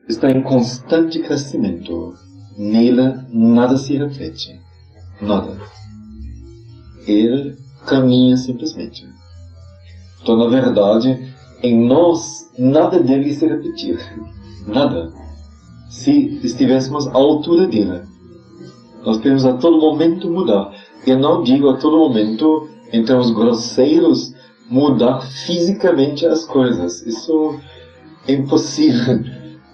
está em constante crescimento. Nele nada se repete. Nada. Ele caminha simplesmente. Então, na verdade, em nós nada deve se repetir. Nada. Se estivéssemos à altura dele, nós podemos a todo momento mudar. Eu não digo a todo momento, em termos grosseiros, mudar fisicamente as coisas. Isso é impossível.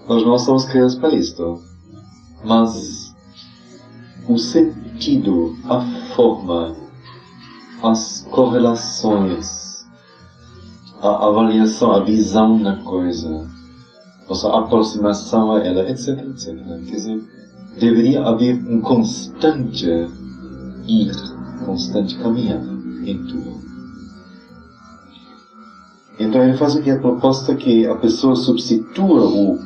Nós não somos criados para isto. Mas o sentido, a forma, as correlações, a avaliação, a visão da coisa, nossa aproximação a ela, etc, etc. Quer dizer, deveria haver um constante ir, constante caminhar em tudo. Então ele faz aqui a proposta que a pessoa substitua o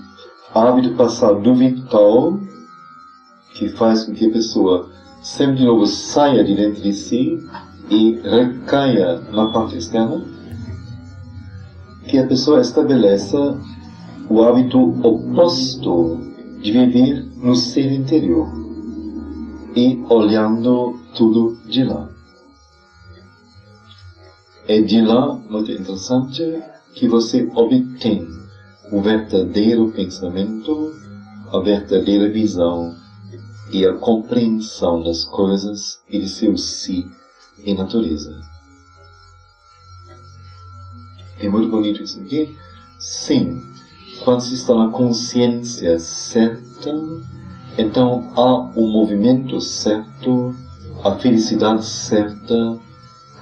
hábito passado vital, que faz com que a pessoa sempre de novo saia de dentro de si e recaia na parte externa, que a pessoa estabeleça o hábito oposto de viver no ser interior e olhando tudo de lá. É de lá, muito interessante, que você obtém o verdadeiro pensamento, a verdadeira visão e a compreensão das coisas e de seu si e natureza. É muito bonito isso aqui? Sim. Quando se está na consciência certa, então há o movimento certo, a felicidade certa,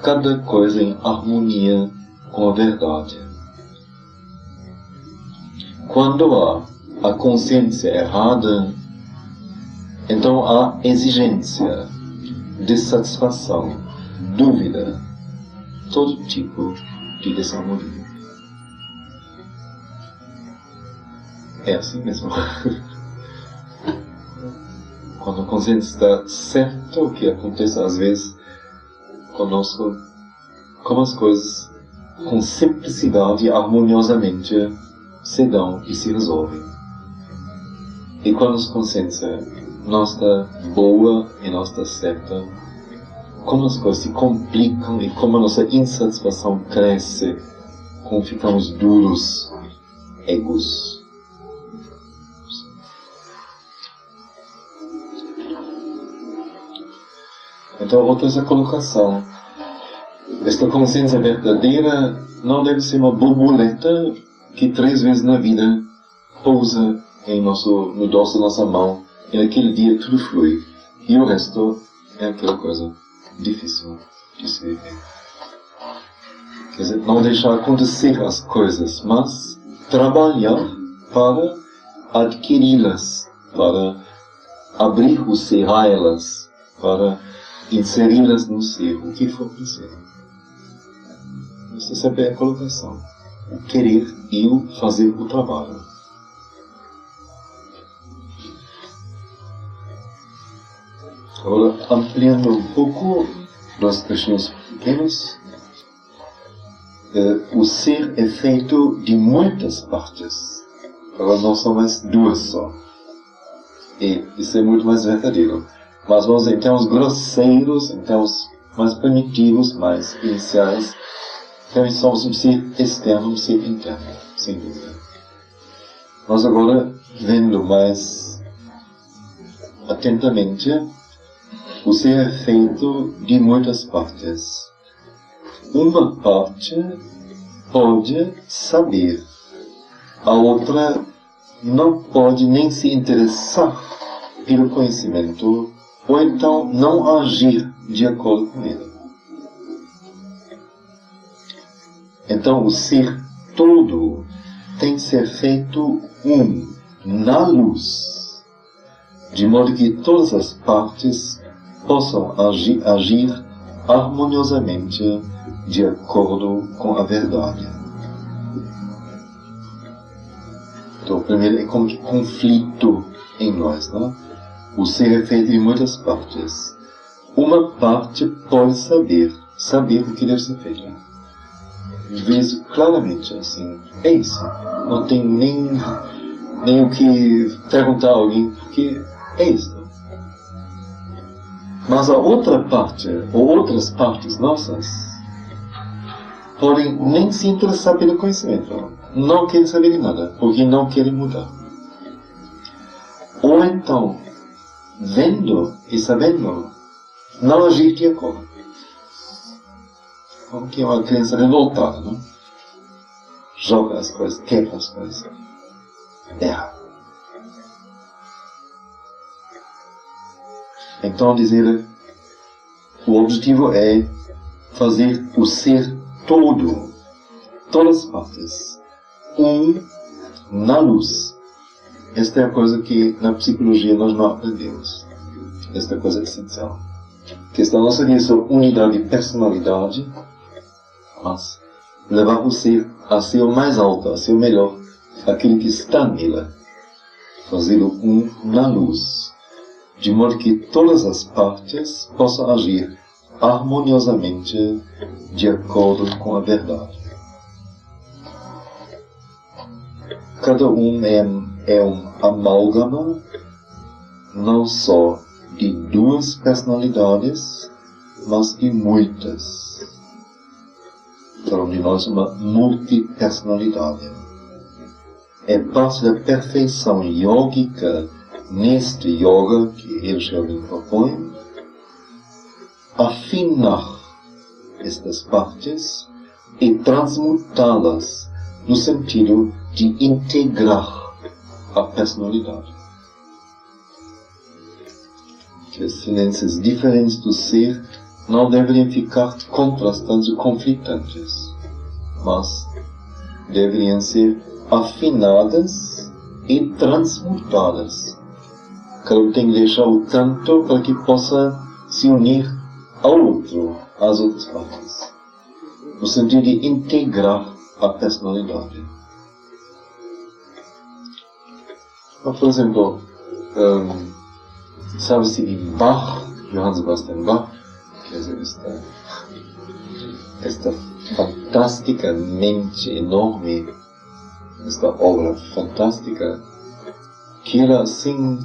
cada coisa em harmonia com a verdade. Quando há a consciência errada, então há exigência, dissatisfação, dúvida, todo tipo de desarmonia. É assim mesmo. Quando a consciência está certa, o que acontece às vezes conosco, como as coisas com simplicidade e harmoniosamente se dão e se resolvem. E quando a consciência não está boa e não está certa, como as coisas se complicam e como a nossa insatisfação cresce, como ficamos duros, egos. Então, outra essa colocação. Esta consciência verdadeira não deve ser uma borboleta que 3 vezes na vida pousa no dorso da nossa mão e naquele dia tudo flui. E o resto é aquela coisa difícil de se viver. Quer dizer, não deixar acontecer as coisas, mas trabalhar para adquiri-las, para abrir o ser a elas, para inseri-las no ser, o que for preciso. Essa sempre é a colocação. O querer e o fazer o trabalho. Agora, ampliando um pouco, nós trechinhos pequenos, o ser é feito de muitas partes. Agora não são mais 2 só. E isso é muito mais verdadeiro. Mas vamos em termos grosseiros, em termos mais primitivos, mais iniciais, então somos um ser externo, um ser interno, sem dúvida. Nós agora, vendo mais atentamente, o ser é feito de muitas partes. Uma parte pode saber, a outra não pode nem se interessar pelo conhecimento, ou então não agir de acordo com ele. Então o ser todo tem que ser feito na luz, de modo que todas as partes possam agir harmoniosamente de acordo com a verdade. Então, primeiro é como que conflito em nós, não? O ser é feito de muitas partes. Uma parte pode saber o que deve ser feito. Vê claramente assim, é isso. Não tem nem nem o que perguntar a alguém, porque é isso. Mas a outra parte, ou outras partes nossas, podem nem se interessar pelo conhecimento. Não querem saber de nada, porque não querem mudar. Ou então, vendo e sabendo, não agir de acordo. Como que é uma criança revoltada, não? Joga as coisas, quebra as coisas. Erra. Então, dizer, o objetivo é fazer o ser todo, todas as partes, na luz. Esta é a coisa que na psicologia nós não aprendemos. Esta coisa essencial. Que está na nossa direção unidade e personalidade, mas levar o ser a ser o mais alto, a ser o melhor, aquele que está nele. Fazê-lo na luz. De modo que todas as partes possam agir harmoniosamente de acordo com a verdade. Cada um é um amálgama, não só de duas personalidades, mas de muitas. Para de nós uma multipersonalidade. É parte da perfeição yógica neste yoga que Hirschfeld propõe, afinar estas partes e transmutá-las no sentido de integrar a personalidade. Que as tendências diferentes do ser não deveriam ficar contrastantes e conflitantes, mas deveriam ser afinadas e transmutadas. Cada um tem que deixar o canto para que possa se unir ao outro, às outras partes, no sentido de integrar a personalidade. Por exemplo, sabe-se de Bach, Johann Sebastian Bach, quer dizer, esta fantasticamente enorme, esta obra fantástica, que ele assim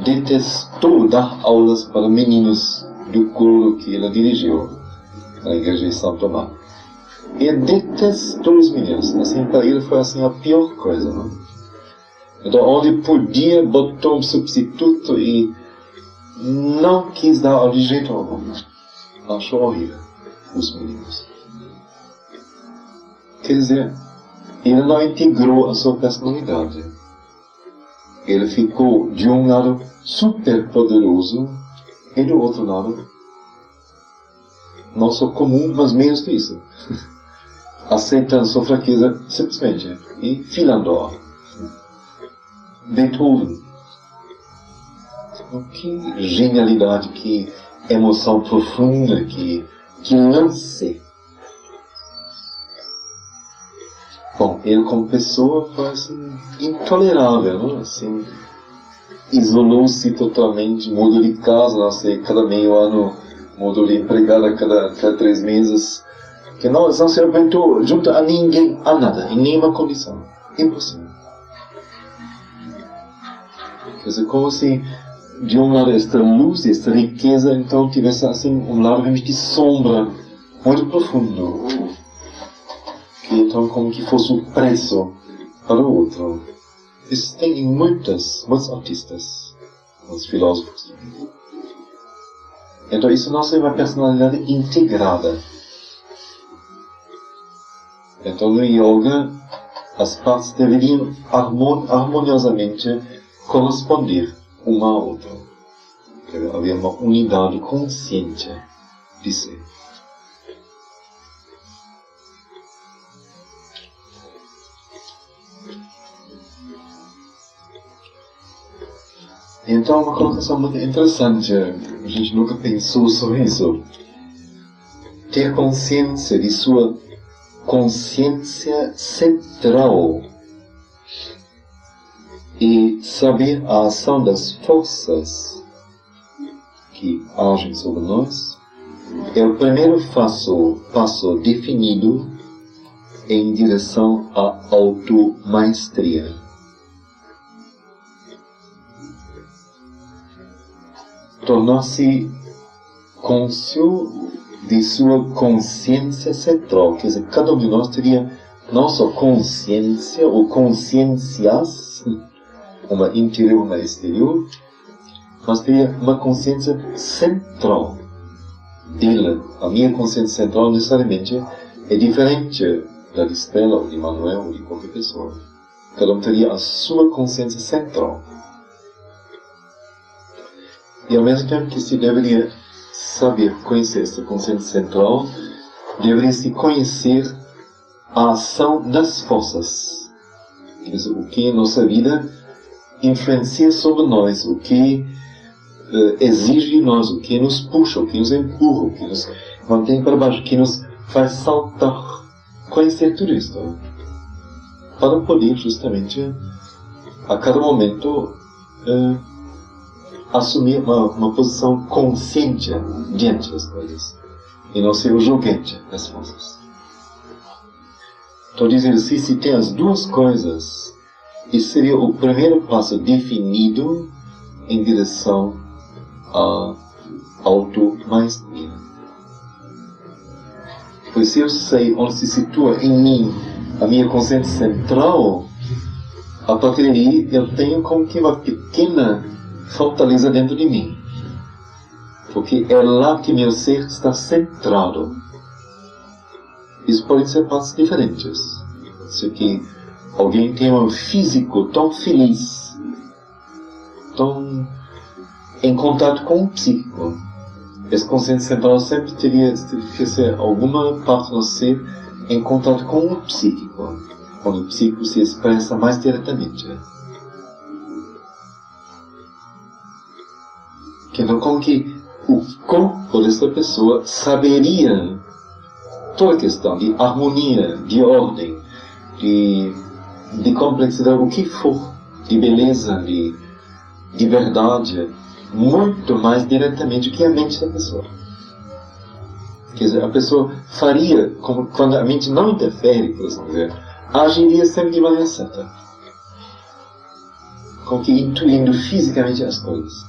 detestou dar aulas para meninos do coro que ele dirigiu na igreja de São Tomás. Ele detestou os meninos, assim, para ele foi assim a pior coisa, não? Então, onde podia, botou um substituto e não quis dar aula de jeito algum. Achou horrível os meninos. Quer dizer, ele não integrou a sua personalidade. Ele ficou de um lado super poderoso e do outro lado não só comum, mas menos que isso. Aceitando sua fraqueza simplesmente e filando-a. Beethoven. Que genialidade, que emoção profunda, que lance. Bom, ele como pessoa foi assim, intolerável, não? Assim, isolou-se totalmente, mudou de casa, não sei, cada meio ano, mudou de empregada a cada 3 meses, que não se aguentou junto a ninguém, a nada, em nenhuma condição. Impossível. Quer dizer, como se de um lado esta luz, esta riqueza, então tivesse assim um lado de sombra muito profundo, que então como que fosse um preço para o outro. Isso tem em muitos artistas, muitos filósofos. Então isso não é uma personalidade integrada. Então no yoga as partes deveriam harmoniosamente corresponder uma à outra. Deve haver uma unidade consciente de ser. Então, uma colocação muito interessante, a gente nunca pensou sobre isso. Ter consciência de sua consciência central e saber a ação das forças que agem sobre nós é o primeiro passo definido em direção à automaestria. tornar-se cônscio de sua consciência central. Quer dizer, cada um de nós teria não só consciência ou consciências, uma interior, uma exterior, mas teria uma consciência central dele. A minha consciência central necessariamente é diferente da de Stella, ou de Manuel, ou de qualquer pessoa. Cada um teria a sua consciência central. E ao mesmo tempo que se deveria saber conhecer essa consciência central, deveria se conhecer a ação das forças. Quer dizer, o que em nossa vida influencia sobre nós, o que exige de nós, o que nos puxa, o que nos empurra, o que nos mantém para baixo, o que nos faz saltar. Conhecer tudo isso, para poder justamente a cada momento assumir uma posição consciente diante das coisas e não ser o julgante das forças. Então dizendo assim, se tem as duas coisas, isso seria o primeiro passo definido em direção à auto-maestria. Pois se eu sei onde se situa em mim a minha consciência central, a partir daí eu tenho como que uma pequena fortaleza dentro de mim. Porque é lá que meu ser está centrado. Isso pode ser partes diferentes. Se que alguém tem um físico tão feliz, tão em contato com o psíquico, essa consciência central sempre teria que ser alguma parte do ser em contato com o psíquico, onde o psíquico se expressa mais diretamente. Então, como que o corpo dessa pessoa saberia toda a questão de harmonia, de ordem, de complexidade, o que for, de beleza, de verdade, muito mais diretamente do que a mente da pessoa. Quer dizer, a pessoa faria, como quando a mente não interfere, por assim dizer, agiria sempre de maneira certa. Como que intuindo fisicamente as coisas.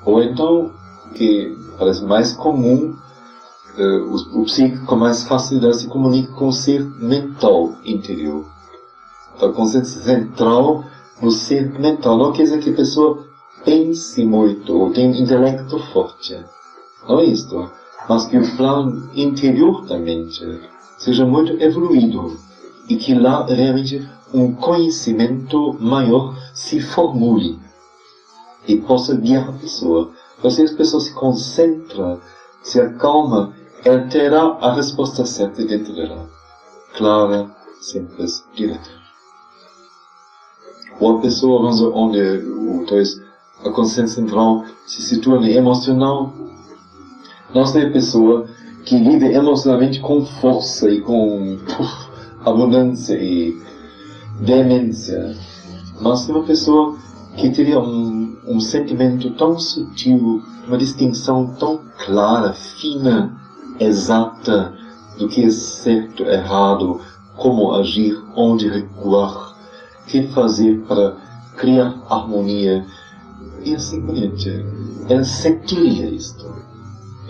Ou então, que parece mais comum, o psíquico com mais facilidade se comunica com o ser mental interior. Então, a consciência central no ser mental não quer dizer que a pessoa pense muito ou tenha um intelecto forte. Não é isto. Mas que o plano interior da mente seja muito evoluído e que lá realmente um conhecimento maior se formule e possa guiar a pessoa. Então, se a pessoa se concentra, se acalma, ela terá a resposta certa dentro dela. Clara, simples, direta. Ou a pessoa, vamos dizer, onde talvez a consciência central se situa no emocional, não é a pessoa que vive emocionalmente com força e com abundância e demência, mas é uma pessoa que teria um sentimento tão sutil, uma distinção tão clara, fina, exata do que é certo, errado, como agir, onde recuar, o que fazer para criar harmonia e assim por diante. Ela sentiria isto.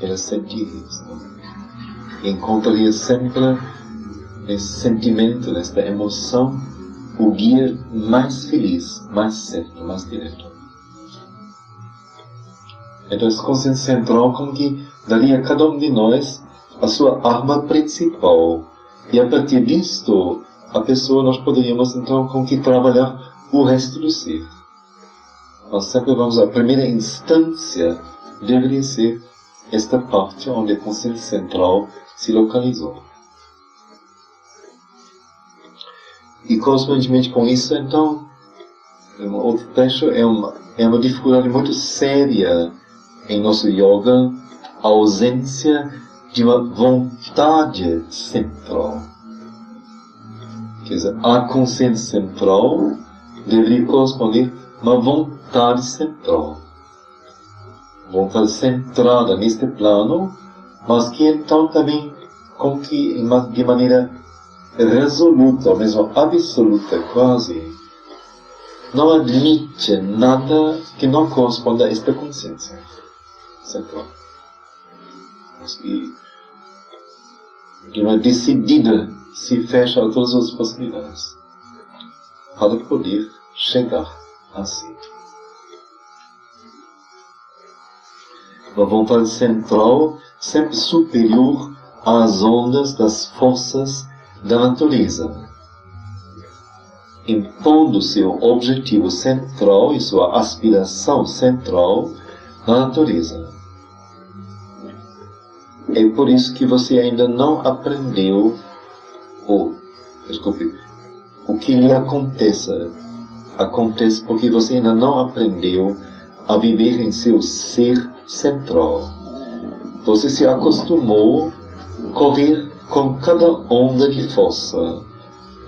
Ela sentiria isto. Encontraria sempre nesse sentimento, nesta emoção, o guia mais feliz, mais certo, mais direto. Então, essa consciência central como que daria a cada um de nós a sua arma principal. E a partir disto, a pessoa, nós poderíamos então como que trabalhar o resto do ser. Nós sempre vamos, a primeira instância deveria ser esta parte onde a consciência central se localizou. E consequentemente com isso, então, um outro trecho é uma dificuldade muito séria em nosso yoga, a ausência de uma vontade central. Quer dizer, a consciência central deveria corresponder a uma vontade central. Vontade centrada neste plano, mas que então também, com que de maneira resoluta, ou mesmo absoluta quase, não admite nada que não corresponda a esta consciência central. E uma decidida se fecha a todas as possibilidades para poder chegar a si. Uma vontade central sempre superior às ondas das forças da natureza, impondo seu objetivo central e sua aspiração central na natureza. É por isso que você ainda não aprendeu, o que lhe acontece porque você ainda não aprendeu a viver em seu ser central. Você se acostumou a correr com cada onda de força,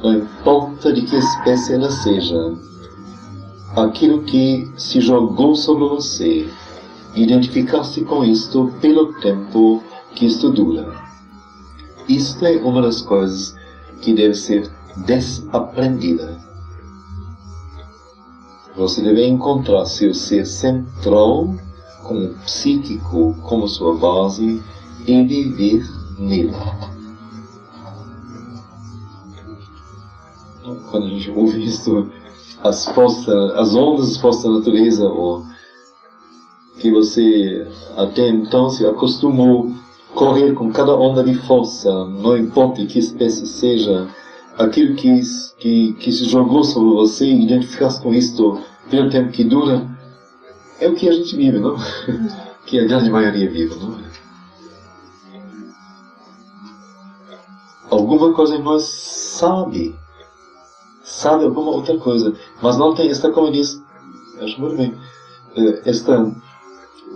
não importa de que espécie ela seja, aquilo que se jogou sobre você, identificar-se com isto pelo tempo que isto dura. Isto é uma das coisas que deve ser desaprendida. Você deve encontrar seu ser central, com o psíquico como sua base, e viver nele. Quando a gente ouve isto, as ondas das forças da natureza, ou que você até então se acostumou a correr com cada onda de força, não importa que espécie seja, aquilo que se jogou sobre você, identificar-se com isto pelo tempo que dura, é o que a gente vive, não? Que a grande maioria vive, não é? Alguma coisa em nós sabe alguma outra coisa, mas não tem esta, como diz, acho muito bem, esta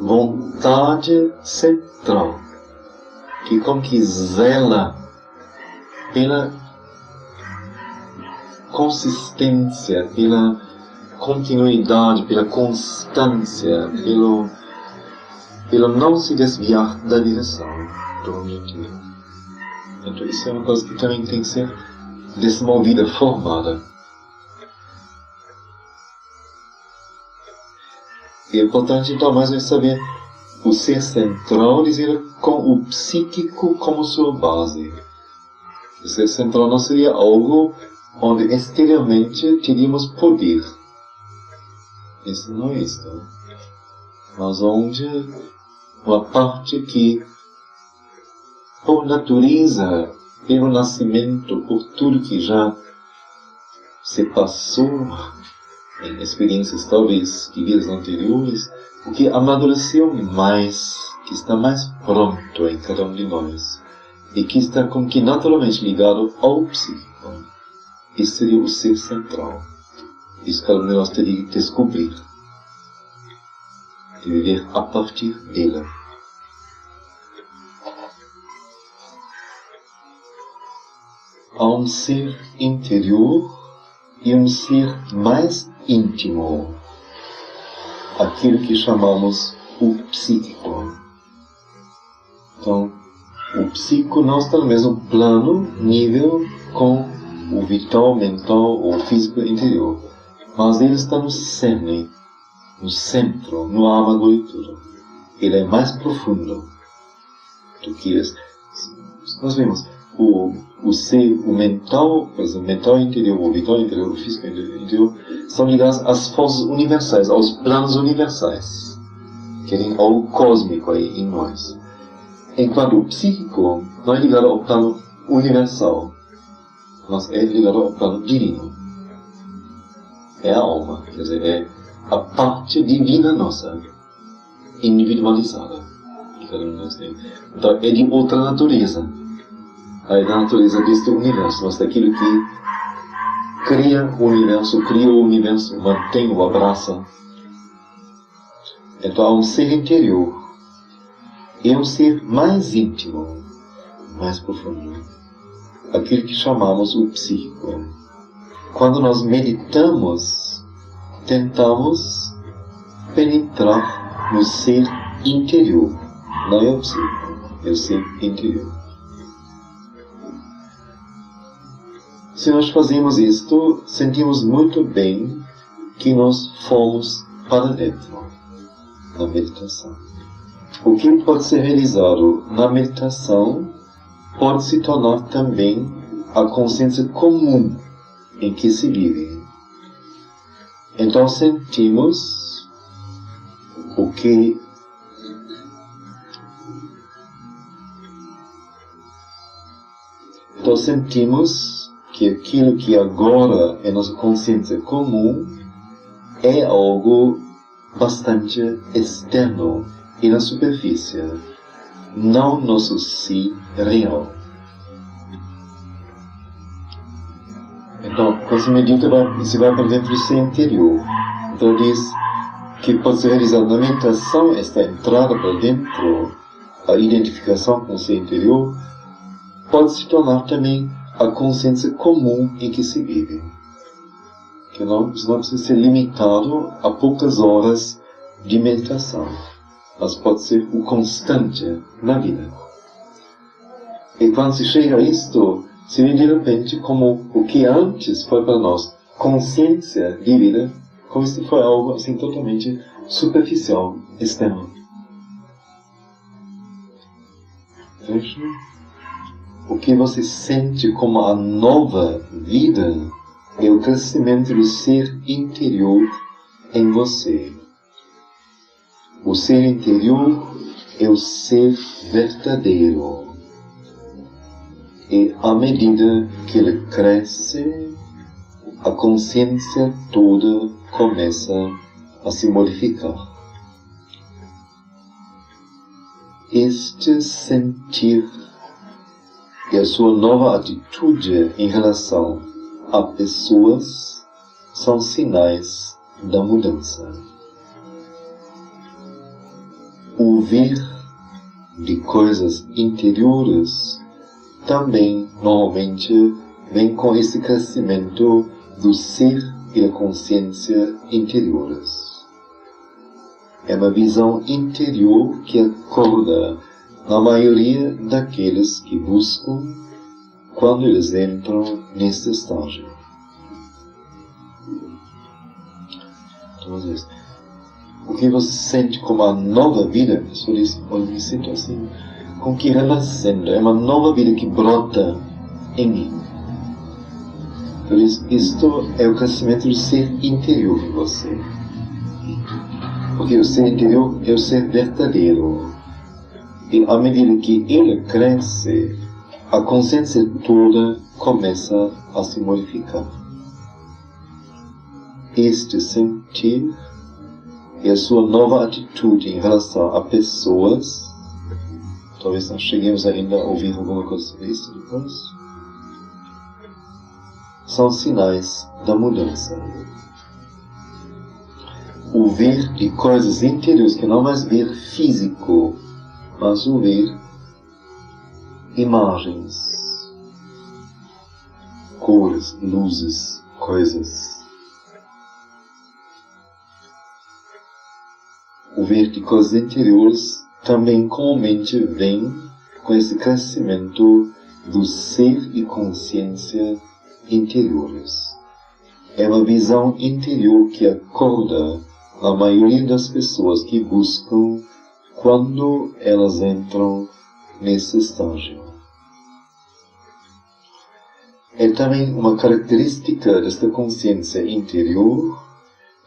vontade central, que zela pela consistência, pela continuidade, pela constância, pelo não se desviar da direção do objetivo. Então isso é uma coisa que também tem que ser desenvolvida, formada. E é importante então mais é saber o ser central, dizer, com o psíquico como sua base. O ser central não seria algo onde exteriormente teríamos poder. Isso não é isto. Mas onde uma parte que, por natureza, pelo nascimento, por tudo que já se passou em experiências talvez de vidas anteriores, o que amadureceu mais, que está mais pronto em cada um de nós, e que está como que naturalmente ligado ao psíquico. Esse seria o ser central. Isso cada um de nós teria que descobrir, de viver a partir dele. Há um ser interior e um ser mais íntimo, aquilo que chamamos o psíquico. Então, o psíquico não está no mesmo plano, nível, com o vital, mental ou físico interior, mas ele está no cerne, no centro, no âmago de tudo. Ele é mais profundo do que isso. Nós vemos o ser, o mental, por exemplo, o mental interior, o vital interior, o físico interior, são ligados às forças universais, aos planos universais, que tem algo cósmico aí em nós. Enquanto o psíquico não é ligado ao plano universal, mas é ligado ao plano divino. É a alma, quer dizer, é a parte divina nossa, individualizada, que cada um de nós tem. Então é de outra natureza. É da natureza deste universo, mas daquilo que cria o universo, mantém, o abraça. Então há um ser interior e um ser mais íntimo, mais profundo, aquilo que chamamos o psíquico. Quando nós meditamos, tentamos penetrar no ser interior, não é o psíquico, é o ser interior. Se nós fazemos isto, sentimos muito bem que nós fomos para dentro na meditação. O que pode ser realizado na meditação pode se tornar também a consciência comum em que se vive. Então sentimos o que aquilo que agora é nossa consciência comum é algo bastante externo e na superfície, não nosso si real. Então, quando se medita, você vai para dentro do ser interior. Então diz que pode ser realizado na meditação, esta entrada para dentro, a identificação com o ser interior, pode se tornar também a consciência comum em que se vive. Que não precisa ser limitado a poucas horas de meditação, mas pode ser o constante na vida. E quando se chega a isto, se vê de repente como o que antes foi para nós consciência de vida, como se foi algo assim totalmente superficial, externo. Veja? O que você sente como a nova vida é o crescimento do ser interior em você. O ser interior é o ser verdadeiro. E à medida que ele cresce, a consciência toda começa a se modificar. Este sentir e a sua nova atitude em relação a pessoas são sinais da mudança. O ver de coisas interiores também normalmente vem com esse crescimento do ser e da consciência interiores. É uma visão interior que acorda na maioria daqueles que buscam quando eles entram nesse estágio. Então, o que você sente como a nova vida, a pessoa diz, olha, me sinto assim, com que renascendo, é uma nova vida que brota em mim. Então, isto é o crescimento do ser interior em você. Porque o ser interior é o ser verdadeiro. E à medida que ele cresce, a consciência toda começa a se modificar. Este sentir e a sua nova atitude em relação a pessoas, talvez nós cheguemos ainda a ouvir alguma coisa sobre isso depois, são sinais da mudança. O ver de coisas interiores, que não mais ver físico, mas o ver imagens, cores, luzes, coisas. O ver de coisas interiores também comumente vem com esse crescimento do ser e consciência interiores. É uma visão interior que acorda na maioria das pessoas que buscam quando elas entram nesse estágio. É também uma característica desta consciência interior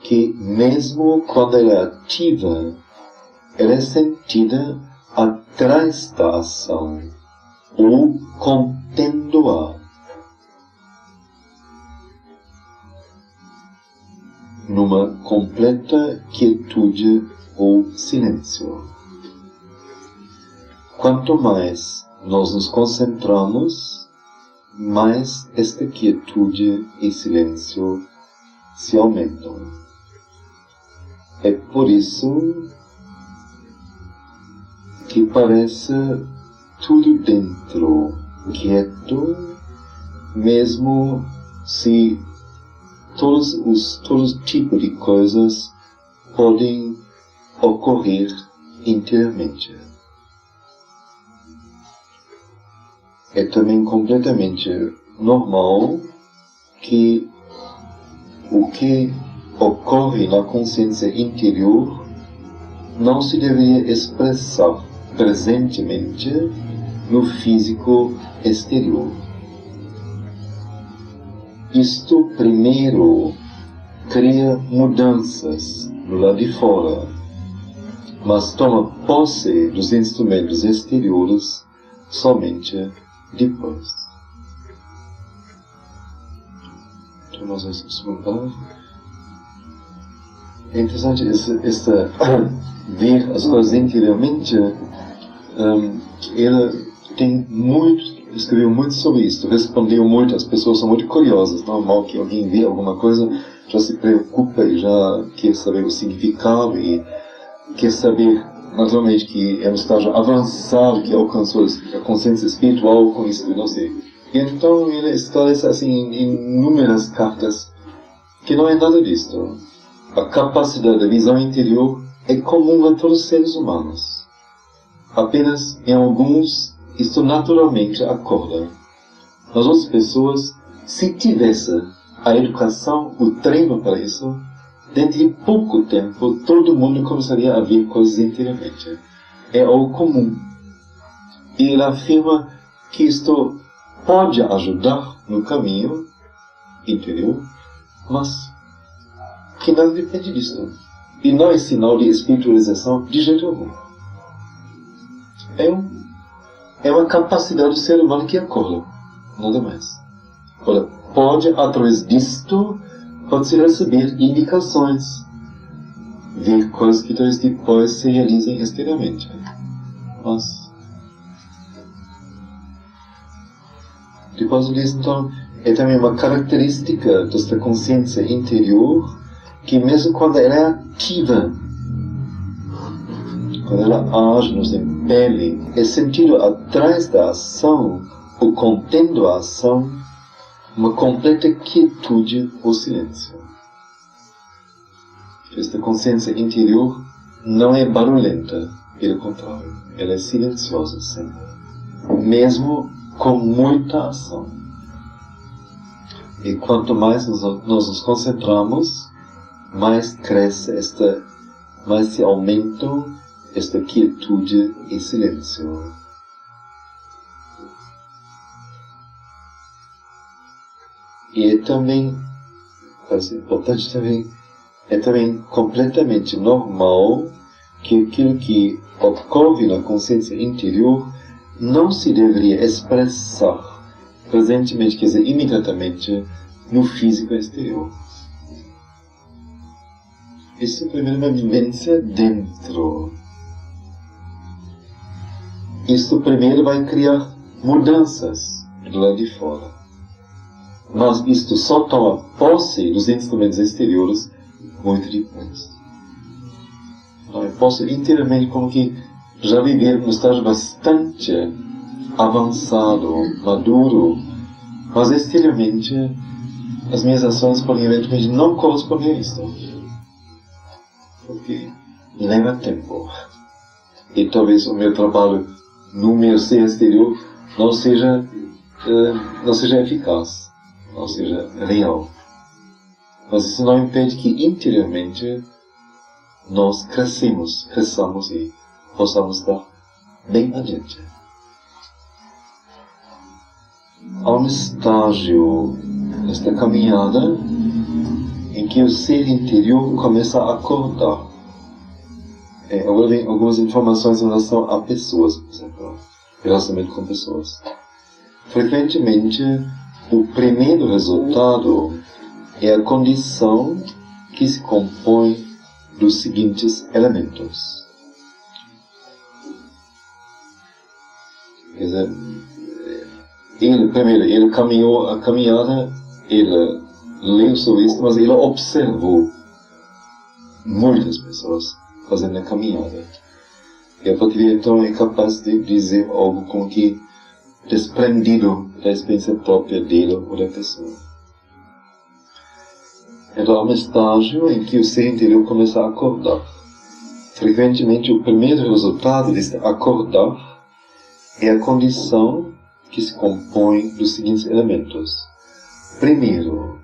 que, mesmo quando ela é ativa, ela é sentida atrás da ação ou contendo-a. Numa completa quietude ou silêncio. Quanto mais nós nos concentramos, mais esta quietude e silêncio se aumentam. É por isso que parece tudo dentro quieto, mesmo se todos os tipos de coisas podem ocorrer interiormente. É também completamente normal que o que ocorre na consciência interior não se deveria expressar presentemente no físico exterior. Isto primeiro cria mudanças no lado de fora, mas toma posse dos instrumentos exteriores somente depois. Tomamos essa segunda palavra. É interessante ver as coisas interiormente. Ele escreveu muito sobre isso, respondeu muito, as pessoas são muito curiosas, normal que alguém vê alguma coisa, já se preocupa e já quer saber o significado e quer saber, naturalmente, que é um estágio avançado que alcançou a consciência espiritual com isso, não sei. E então ele esclarece assim em inúmeras cartas que não é nada disto. A capacidade da visão interior é comum a todos os seres humanos. Apenas em alguns isto naturalmente acorda. Nas outras pessoas, se tivesse a educação, o treino para isso, dentro de pouco tempo todo mundo começaria a ver coisas interiormente. É algo comum. E ele afirma que isto pode ajudar no caminho interior, mas que nada depende disso. E não é sinal de espiritualização de jeito algum. É uma capacidade do ser humano que acorda, nada mais. Ora, pode, através disto, pode-se receber indicações, ver coisas que talvez depois se realizem exteriormente. Mas, depois disso, então, é também uma característica desta consciência interior que mesmo quando ela é ativa, quando ela age, nos impele, é sentido atrás da ação, ou contendo a ação, uma completa quietude ou silêncio. Esta consciência interior não é barulhenta, pelo contrário, ela é silenciosa sempre, mesmo com muita ação. E quanto mais nós nos concentramos, mais cresce mais se aumentam esta quietude e silêncio. E é também, parece importante também, é também completamente normal que aquilo que ocorre na consciência interior não se deveria expressar presentemente, quer dizer, imediatamente, no físico exterior. Isso primeiro é uma vivência dentro. Isto primeiro vai criar mudanças do lado de fora. Mas isto só toma posse dos instrumentos exteriores muito depois. Então, eu posso inteiramente como que já viver num estágio bastante avançado, maduro, mas exteriormente as minhas ações podem eventualmente não corresponder a isso. Porque leva tempo. E talvez o meu trabalho no meu ser exterior não seja eficaz, não seja real. Mas isso não impede que interiormente nós cresçamos e possamos estar bem adiante. Há um estágio nesta caminhada em que o ser interior começa a acordar. Agora vem algumas informações em relação a pessoas, por exemplo, relacionamento com pessoas. Frequentemente, o primeiro resultado é a condição que se compõe dos seguintes elementos. Quer dizer, ele caminhou a caminhada, ele leu sobre isso, mas ele observou muitas pessoas fazendo a caminhada. E a partir de então é capaz de dizer algo como que desprendido da experiência própria dele ou da pessoa. Então há um estágio em que o ser interior começa a acordar. Frequentemente o primeiro resultado deste acordar é a condição que se compõe dos seguintes elementos. Primeiro,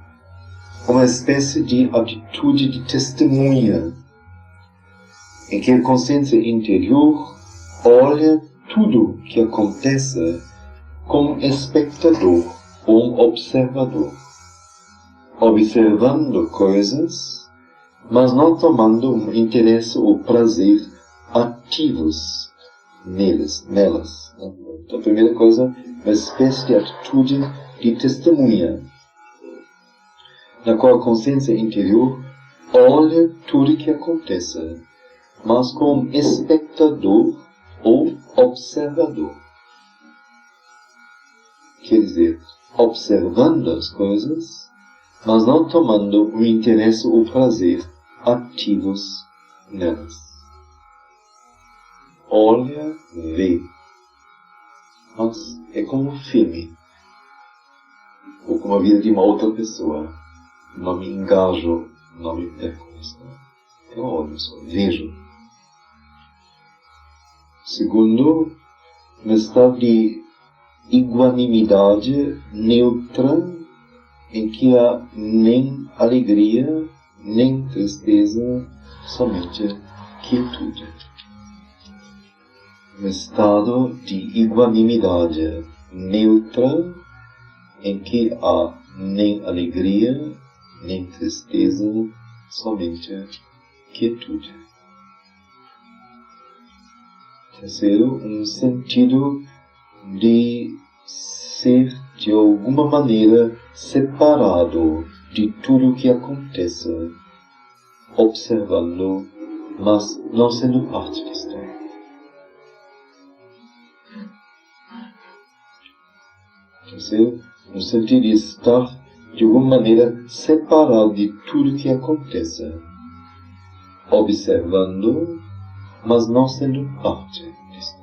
uma espécie de atitude de testemunha, em que a consciência interior olha tudo que acontece como espectador ou um observador, observando coisas, mas não tomando um interesse ou prazer ativos nelas. Então, a primeira coisa, uma espécie de atitude de testemunha, na qual a consciência interior olha tudo que acontece, mas como espectador ou observador. Quer dizer, observando as coisas, mas não tomando o interesse ou prazer ativos nelas. Olha, vê, mas é como um filme, ou como a vida de uma outra pessoa. Não me engajo, não me perco nisso. Eu olho só, vejo. Segundo, um estado de equanimidade neutra, em que há nem alegria, nem tristeza, somente quietude. Um estado de equanimidade neutra, em que há nem alegria, nem tristeza, somente quietude. Terceiro, um sentido de ser, de alguma maneira, separado de tudo o que acontece, observando, mas não sendo parte disto. Terceiro, um sentido de estar, de alguma maneira, separado de tudo o que acontece, observando, mas não sendo parte disto.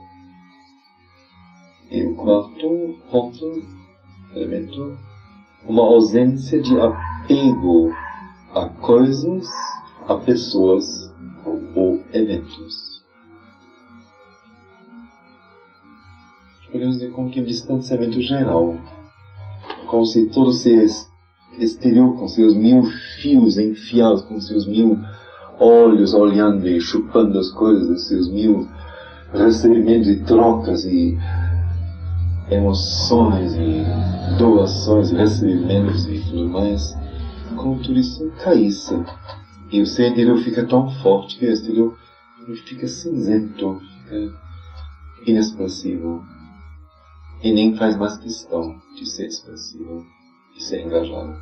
E o quarto ponto, elemento, uma ausência de apego a coisas, a pessoas ou eventos. Podemos dizer como que um distanciamento geral, como se todo ser exterior, com seus 1000 fios enfiados, com seus 1000 olhos olhando e chupando as coisas, seus 1000 recebimentos e trocas e emoções e doações e recebimentos e tudo mais, como tudo isso caísse. E o ser interior fica tão forte que o exterior fica cinzento, fica inexpressivo. E nem faz mais questão de ser expressivo, de ser engajado.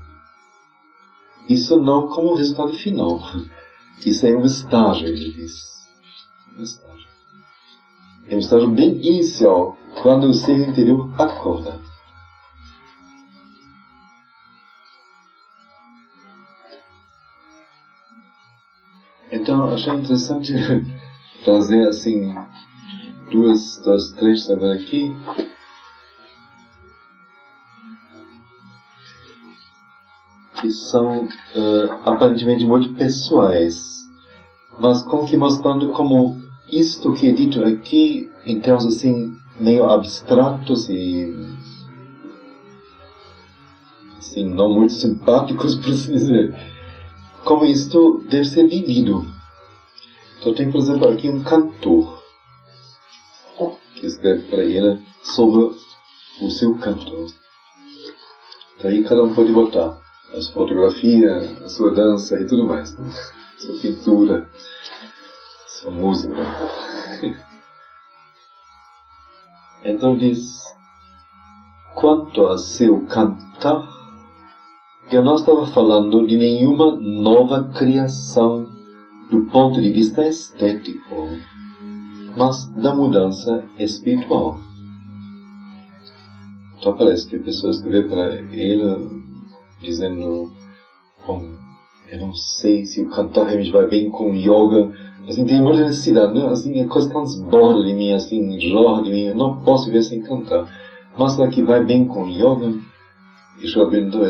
Isso não como resultado final. Isso é um estágio, ele diz. Um estágio. É um estágio bem inicial, quando o ser interior acorda. Então, achei interessante trazer assim duas das três agora aqui. Que são aparentemente muito pessoais, mas como que mostrando como isto que é dito aqui, em termos assim, meio abstratos e assim, não muito simpáticos, por assim dizer, como isto deve ser vivido. Então tem, por exemplo, aqui um cantor que escreve para ele sobre o seu canto. Daí cada um pode botar a sua fotografia, a sua dança e tudo mais, né? A sua pintura, a sua música. Então diz, quanto a seu cantar, eu não estava falando de nenhuma nova criação do ponto de vista estético, mas da mudança espiritual. Então parece que a pessoa escreveu para ele dizendo, bom, eu não sei se o cantar realmente vai bem com yoga, assim, tem muita necessidade, né? Assim, a coisa transborda de mim, assim, jorra de mim, eu não posso viver sem cantar. Mas será que vai bem com yoga? E Shri Aurobindo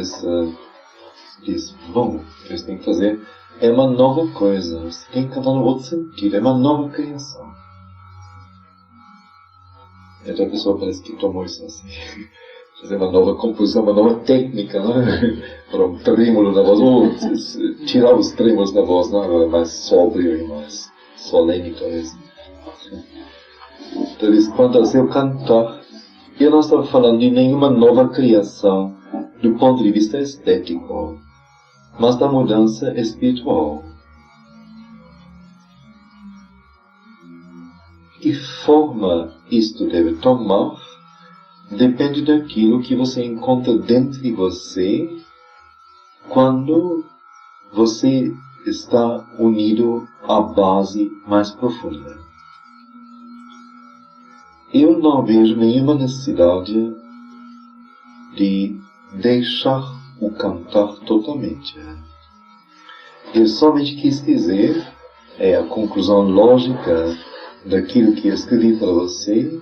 diz, bom, o que você tem que fazer é uma nova coisa, você tem que cantar no outro sentido, é uma nova criação. Então a pessoa parece que tomou isso assim. fazer uma nova composição, uma nova técnica, né? Para um trêmulo na voz, ou tirar os trêmulos da voz, né? Agora mais sóbrio e mais solene, talvez. Então, quanto ao seu cantar, eu não estou falando de nenhuma nova criação do ponto de vista estético, mas da mudança espiritual. Que forma isto deve tomar depende daquilo que você encontra dentro de você quando você está unido à base mais profunda. Eu não vejo nenhuma necessidade de deixar o cantar totalmente. Eu somente quis dizer, é a conclusão lógica daquilo que eu escrevi para você,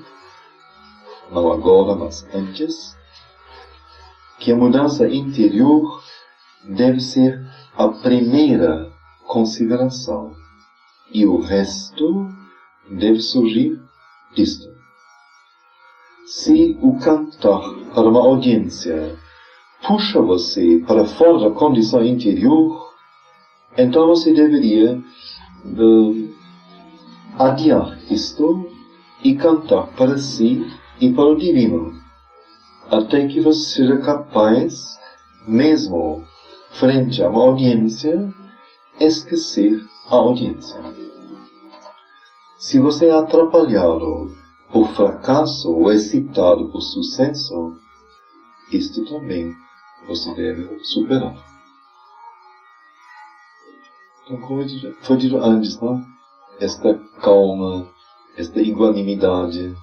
não agora, mas antes, que a mudança interior deve ser a primeira consideração e o resto deve surgir disto. Se o cantar para uma audiência puxa você para fora da condição interior, então você deveria adiar isto e cantar para si e para o divino, até que você seja capaz, mesmo frente a uma audiência, esquecer a audiência. Se você é atrapalhado por fracasso ou excitado por sucesso, isto também você deve superar. Então, como foi dito antes, não? Esta calma, esta equanimidade,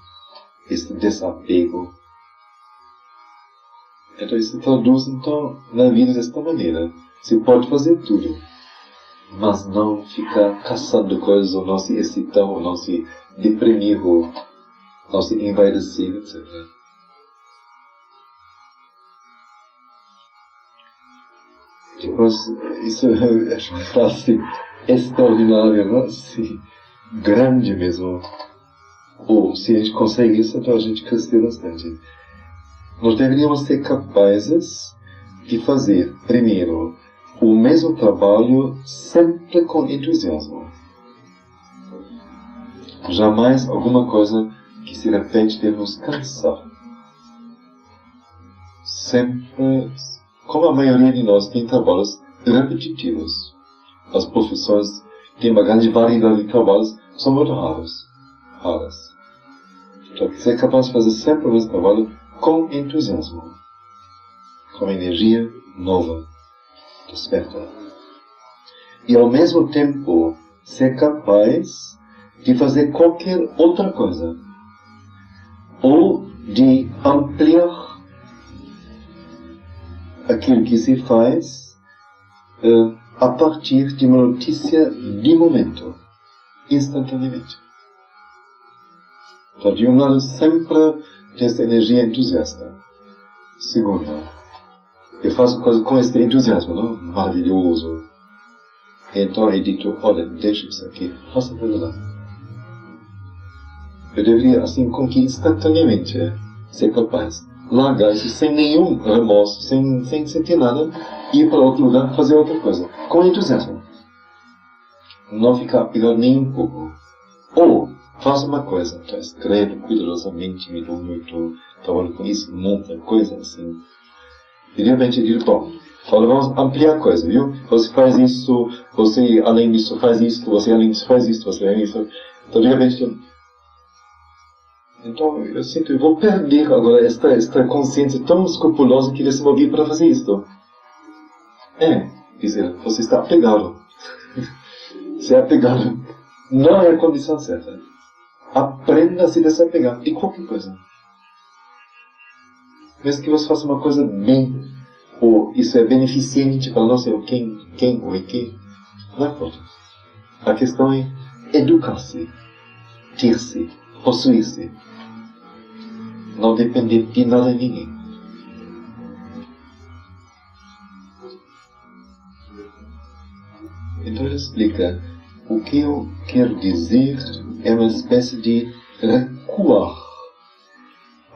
este desapego. Então isso se traduz então na vida desta maneira. Você pode fazer tudo, mas não ficar caçando coisas, ou não se excitar, ou não se deprimir, ou não se envaidecer, etc. Depois, isso é uma frase extraordinária, não? Sim, grande mesmo. Ou, se a gente consegue isso, então a gente cresceu bastante. Nós deveríamos ser capazes de fazer, primeiro, o mesmo trabalho sempre com entusiasmo. Jamais alguma coisa que se repete deve nos cansar. Sempre, como a maioria de nós tem trabalhos repetitivos. As profissões têm uma grande variedade de trabalhos, são muito raras. Então, ser capaz de fazer sempre o mesmo trabalho com entusiasmo, com energia nova, desperta. E ao mesmo tempo, ser capaz de fazer qualquer outra coisa, ou de ampliar aquilo que se faz a partir de uma notícia de momento, instantaneamente. Então, de um lado, sempre tem essa energia entusiasta. Segundo, eu faço coisa com esse entusiasmo, não? Maravilhoso. Então, eu digo, olha, deixa isso aqui, faça coisa lá. Eu deveria, assim, com que instantaneamente ser capaz de largar isso sem nenhum remorso, sem sentir nada, ir para outro lugar, fazer outra coisa, com entusiasmo. Não ficar apegado nem um pouco. Ou, faça uma coisa, então escreve cuidadosamente, me dou muito, trabalho com isso, monta coisa assim. E de repente eu digo, bom, olha, vamos ampliar a coisa, viu? Você faz isso, você além disso faz isso, você além disso faz isso, você além disso. Então de repente, então eu sinto, eu vou perder agora esta consciência tão escrupulosa que desenvolvi para fazer isto. Quer dizer, você está apegado. Se é apegado, não é a condição certa. Aprenda a se desapegar de qualquer coisa. Mesmo que você faça uma coisa bem, ou isso é beneficente para não sei quem ou quem, não importa. A questão é educar-se, ter-se, possuir-se. Não depender de nada de ninguém. Então ele explica, o que eu quero dizer é uma espécie de recuar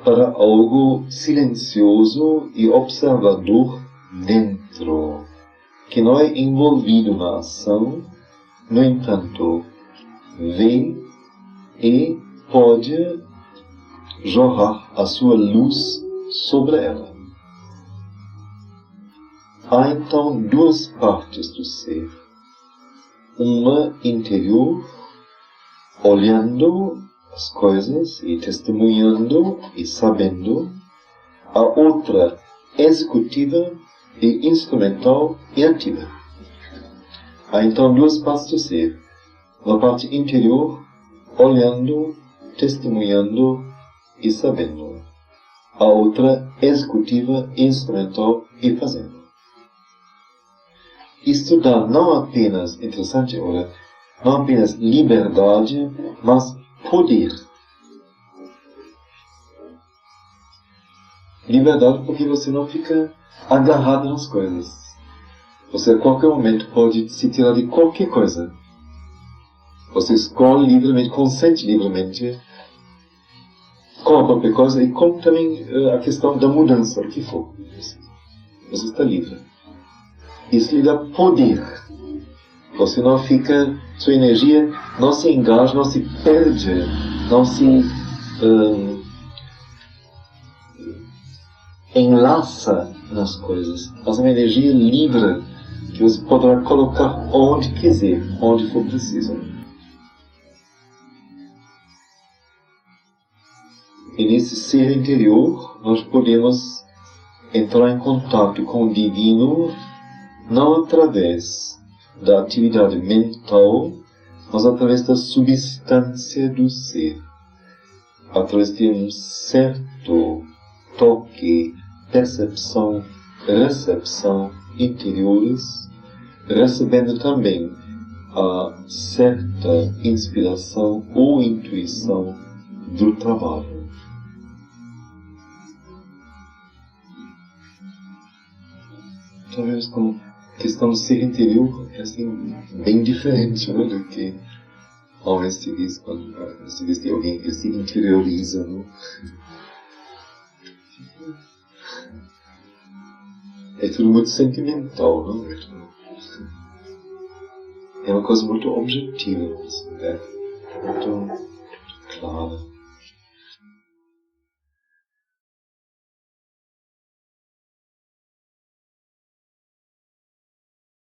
para algo silencioso e observador dentro, que não é envolvido na ação, no entanto, vê e pode jorrar a sua luz sobre ela. Há então duas partes do ser. Uma interior, olhando as coisas e testemunhando e sabendo. A outra executiva e instrumental e ativa. Há então duas partes do ser. Uma parte interior, olhando, testemunhando e sabendo. A outra executiva, instrumental e fazendo. Isto dá não apenas, interessante olha, não apenas liberdade, mas poder. Liberdade porque você não fica agarrado nas coisas. Você a qualquer momento pode se tirar de qualquer coisa. Você escolhe livremente, consente livremente com a própria coisa e com também a questão da mudança, o que for. Você está livre. Isso lhe dá poder. Você não fica, sua energia não se engaja, não se perde, não se enlaça nas coisas. Mas é uma energia livre que você poderá colocar onde quiser, onde for preciso. E nesse ser interior, nós podemos entrar em contato com o divino não através da atividade mental, mas através da substância do ser. Através de um certo toque, percepção, recepção interiores, recebendo também a certa inspiração ou intuição do trabalho. Talvez com a questão do ser interior é assim, bem diferente, né, do que homens se diz quando se diz de alguém que se interioriza. Não? É tudo muito sentimental, não é? É uma coisa muito objetiva, é muito clara.